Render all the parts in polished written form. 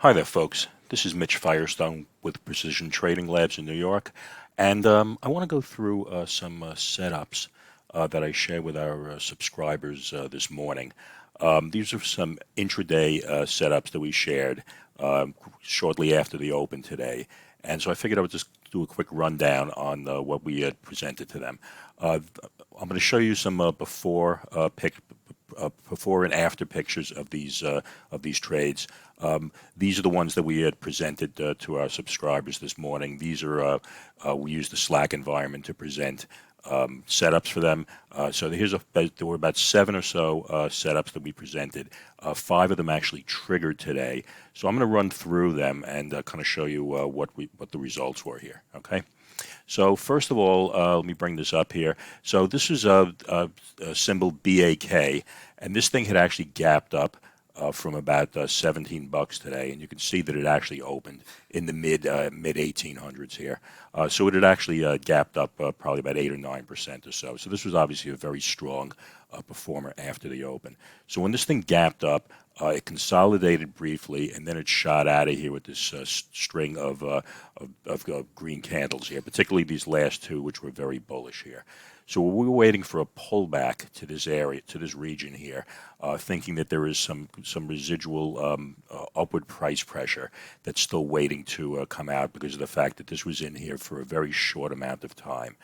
Hi there, folks. This is Mitch Firestone with Precision Trading Labs in New York, and I want to go through some setups that I share with our subscribers this morning. These are some intraday setups that we shared shortly after the open today, and so I figured I would just do a quick rundown on what we had presented to them. I'm going to show you some before and after pictures of these trades. These are the ones that we had presented to our subscribers this morning. These are we use the Slack environment to present setups for them. So there were about seven or so setups that we presented. Five of them actually triggered today. So I'm going to run through them and kind of show you what the results were here. Okay. So first of all, let me bring this up here. So this is a symbol BAK, and this thing had actually gapped up from about $17 today, and you can see that it actually opened in the mid 1800s here. So it had actually gapped up probably about 8 or 9% or so. So this was obviously a very strong performer after the open. So when this thing gapped up, it consolidated briefly, and then it shot out of here with this string of green candles here, particularly these last two, which were very bullish here. So we were waiting for a pullback to this area, to this region here, thinking that there is some residual upward price pressure that's still waiting to come out because of the fact that this was in here for a very short amount of time.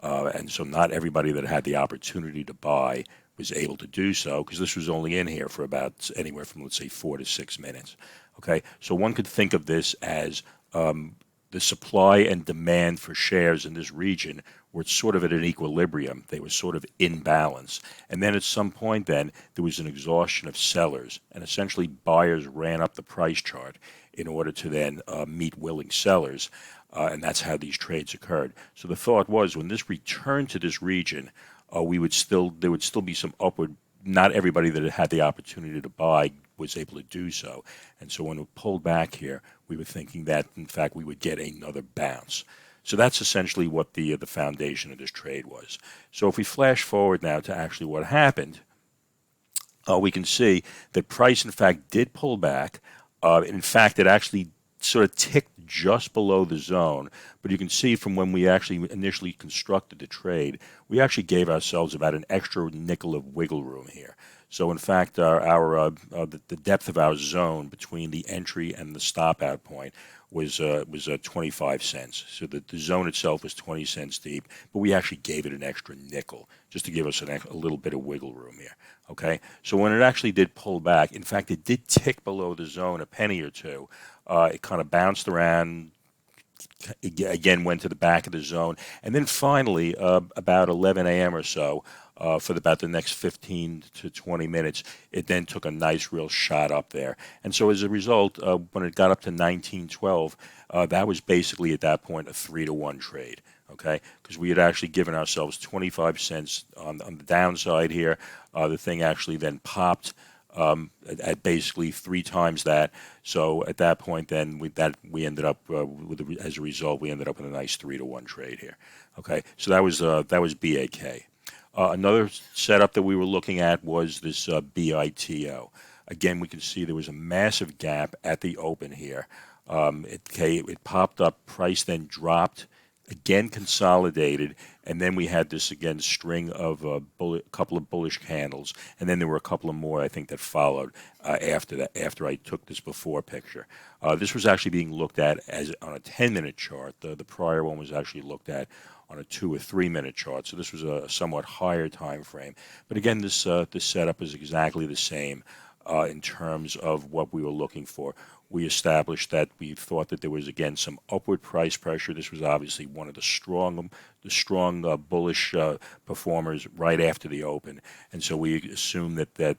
And so not everybody that had the opportunity to buy was able to do so because this was only in here for about anywhere from, let's say, 4 to 6 minutes. Okay, so one could think of this as the supply and demand for shares in this region were sort of at an equilibrium. They were sort of in balance. And then at some point then, there was an exhaustion of sellers, and essentially buyers ran up the price chart in order to then meet willing sellers. And that's how these trades occurred. So the thought was when this returned to this region, there would still be some upward. Not everybody that had the opportunity to buy was able to do so. And so when it pulled back here, we were thinking that, in fact, we would get another bounce. So that's essentially what the foundation of this trade was. So if we flash forward now to actually what happened, we can see that price, in fact, did pull back. In fact, it actually sort of ticked just below the zone. But you can see from when we actually initially constructed the trade, we actually gave ourselves about an extra nickel of wiggle room here. So in fact, the depth of our zone between the entry and the stop out point was 25 cents. So the zone itself was 20 cents deep, but we actually gave it an extra nickel just to give us a little bit of wiggle room here. Okay, so when it actually did pull back, in fact, it did tick below the zone a penny or two. It kind of bounced around, again went to the back of the zone, and then finally, about 11 a.m. or so, for about the next 15 to 20 minutes, it then took a nice real shot up there. And so as a result, when it got up to 1912, that was basically at that point a 3-to-1 trade. Okay, because we had actually given ourselves 25 cents on the downside here. The thing actually then popped at basically 3 times that. So at that point, then we ended up as a result, we ended up with a nice 3-to-1 trade here. Okay, so that was BAK. Another setup that we were looking at was this BITO. Again, we can see there was a massive gap at the open here. It popped up, price then dropped, again consolidated, and then we had this again string of a couple of bullish candles, and then there were a couple of more I think that followed after that. After I took this before picture, this was actually being looked at as on a 10-minute chart. The prior one was actually looked at on a 2 or 3 minute chart, so this was a somewhat higher time frame. But again, this setup is exactly the same in terms of what we were looking for. We established that we thought that there was again some upward price pressure. This was obviously one of the strong bullish performers right after the open, and so we assumed that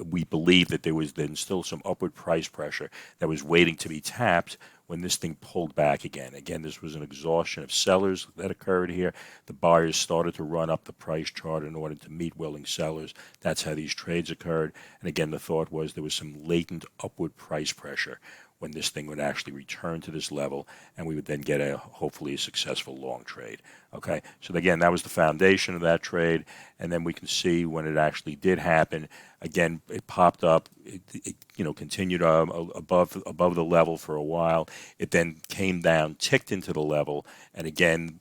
we believed that there was then still some upward price pressure that was waiting to be tapped when this thing pulled back again. Again, this was an exhaustion of sellers that occurred here. The buyers started to run up the price chart in order to meet willing sellers. That's how these trades occurred. And again, the thought was there was some latent upward price pressure when this thing would actually return to this level, and we would then get a hopefully a successful long trade. Okay, so again, that was the foundation of that trade, and then we can see when it actually did happen. Again, it popped up. It continued above the level for a while. It then came down, ticked into the level, and again,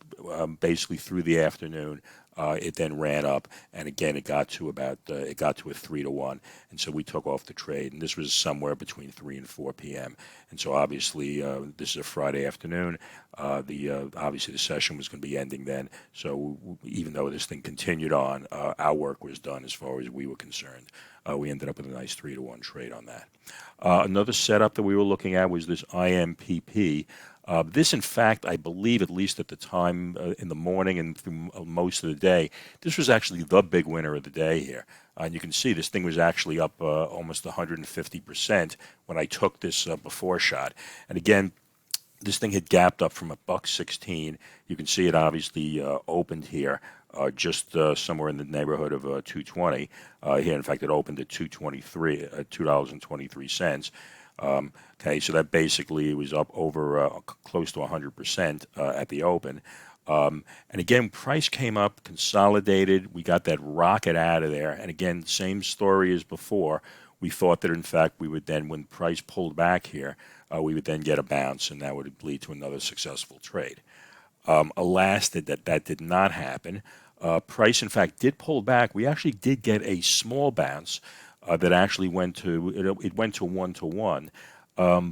basically through the afternoon, it then ran up, and again it got to a 3-to-1, and so we took off the trade, and this was somewhere between 3 and 4 p.m. And so obviously this is a Friday afternoon. Obviously the session was going to be ending then. So even though this thing continued on, our work was done as far as we were concerned. We ended up with a nice 3-to-1 trade on that. Another setup that we were looking at was this IMPP. This, in fact, I believe, at least at the time in the morning and through most of the day, this was actually the big winner of the day here. And you can see this thing was actually up almost 150% when I took this before shot. And again, this thing had gapped up from $1.16. You can see it obviously opened here just somewhere in the neighborhood of 220. Here, in fact, it opened at $2.23. Okay, so that basically was up over close to 100% at the open. And again, price came up, consolidated. We got that rocket out of there. And again, same story as before. We thought that, in fact, we would then, when price pulled back here, we would then get a bounce, and that would lead to another successful trade. Alas, that did not happen. Price, in fact, did pull back. We actually did get a small bounce that actually went to 1-to-1.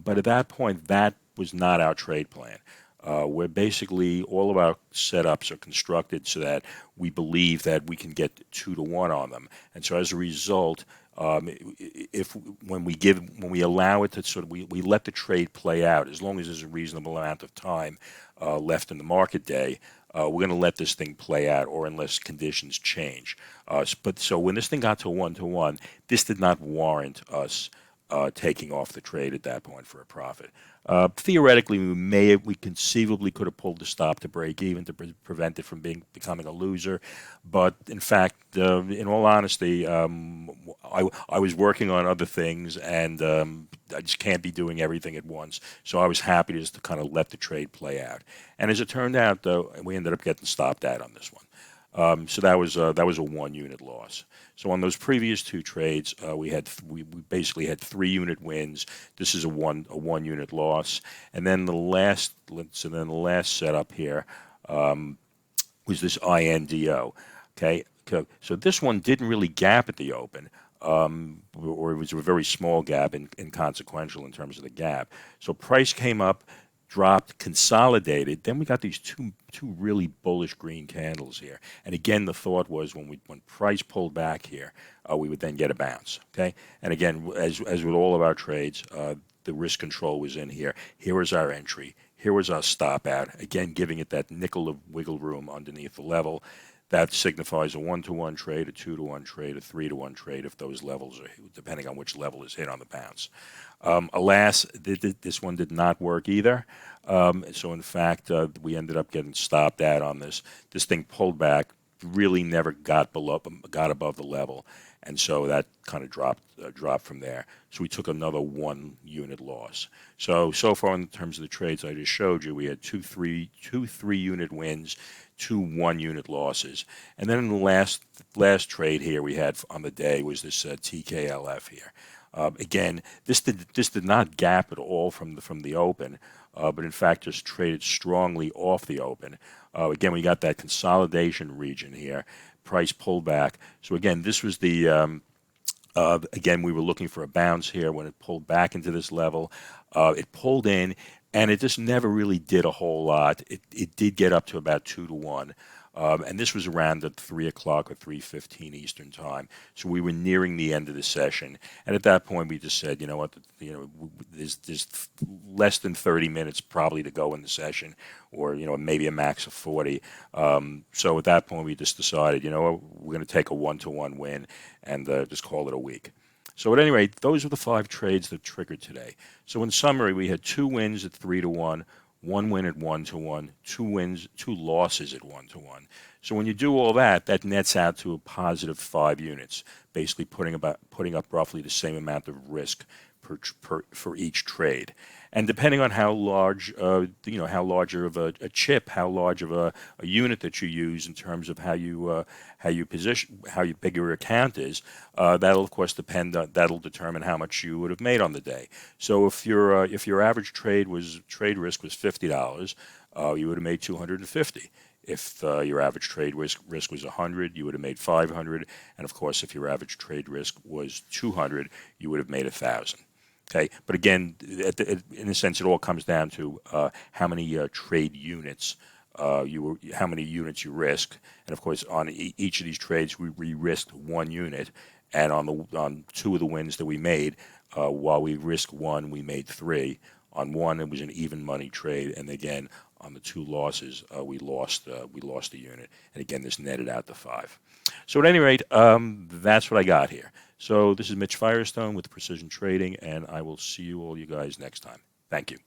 But at that point, that was not our trade plan. Where basically all of our setups are constructed so that we believe that we can get 2-to-1 on them, and so as a result, when we allow it to sort of we let the trade play out as long as there's a reasonable amount of time left in the market day. We're going to let this thing play out, or unless conditions change. But so when this thing got to 1-to-1, this did not warrant us taking off the trade at that point for a profit. Theoretically, we conceivably could have pulled the stop to break even to prevent it from becoming a loser, but in fact, in all honesty, I was working on other things, and I just can't be doing everything at once. So I was happy just to kind of let the trade play out. And as it turned out, though, we ended up getting stopped out on this one. So that was a 1-unit loss. So on those previous two trades, we basically had 3-unit wins. This is a 1-unit loss, and then the last setup here was this INDO. Okay, so this one didn't really gap at the open. Or it was a very small gap, inconsequential in terms of the gap. So price came up, dropped, consolidated. Then we got these two really bullish green candles here. And again, the thought was when price pulled back here, we would then get a bounce. Okay, and again, as with all of our trades, the risk control was in here. Here was our entry. Here was our stop out. Again, giving it that nickel of wiggle room underneath the level. That signifies a 1-to-1 trade, a 2-to-1 trade, a 3-to-1 trade if those levels are, depending on which level is hit on the bounce. Alas, this one did not work either. So in fact, we ended up getting stopped out on this. This thing pulled back, really never got above the level, and so that kind of dropped from there. So we took another 1-unit loss. So far in terms of the trades I just showed you, we had two 3-unit wins, 2 1-unit losses, and then in the last trade here we had on the day was this TKLF here. Again, this did not gap at all from the open, but in fact just traded strongly off the open. Again, we got that consolidation region here. Price pulled back. So again, this was the again, we were looking for a bounce here when it pulled back into this level. It pulled in, and it just never really did a whole lot. It did get up to about 2-to-1. And this was around at 3 o'clock or 3:15 Eastern time. So we were nearing the end of the session. And at that point, we just said, you know what, there's less than 30 minutes probably to go in the session, or, maybe a max of 40. So at that point, we just decided, we're going to take a 1-to-1 win and just call it a week. So at any rate, those are the 5 trades that triggered today. So in summary, we had 2 wins at 3-to-1. 1 win at 1-to-1, 2 losses at 1-to-1. So when you do all that, that nets out to a positive 5 units, basically putting up roughly the same amount of risk for each trade. And depending on how large, how large of a chip, how large of a unit that you use in terms of how you position, how big your account is, that'll of course depend. That'll determine how much you would have made on the day. So if your average trade risk was $50, you would have made 250. If your average trade risk was 100, you would have made 500, and of course, if your average trade risk was 200, you would have made 1,000. Okay, but again, in a sense, it all comes down to how many trade units how many units you risked, and of course, on each of these trades, we risked one unit, and on two of the wins that we made, while we risked one, we made three. On one, it was an even money trade, and again, on the two losses, we lost a unit, and again, this netted out to 5. So at any rate, that's what I got here. So this is Mitch Firestone with Precision Trading, and I will see you guys next time. Thank you.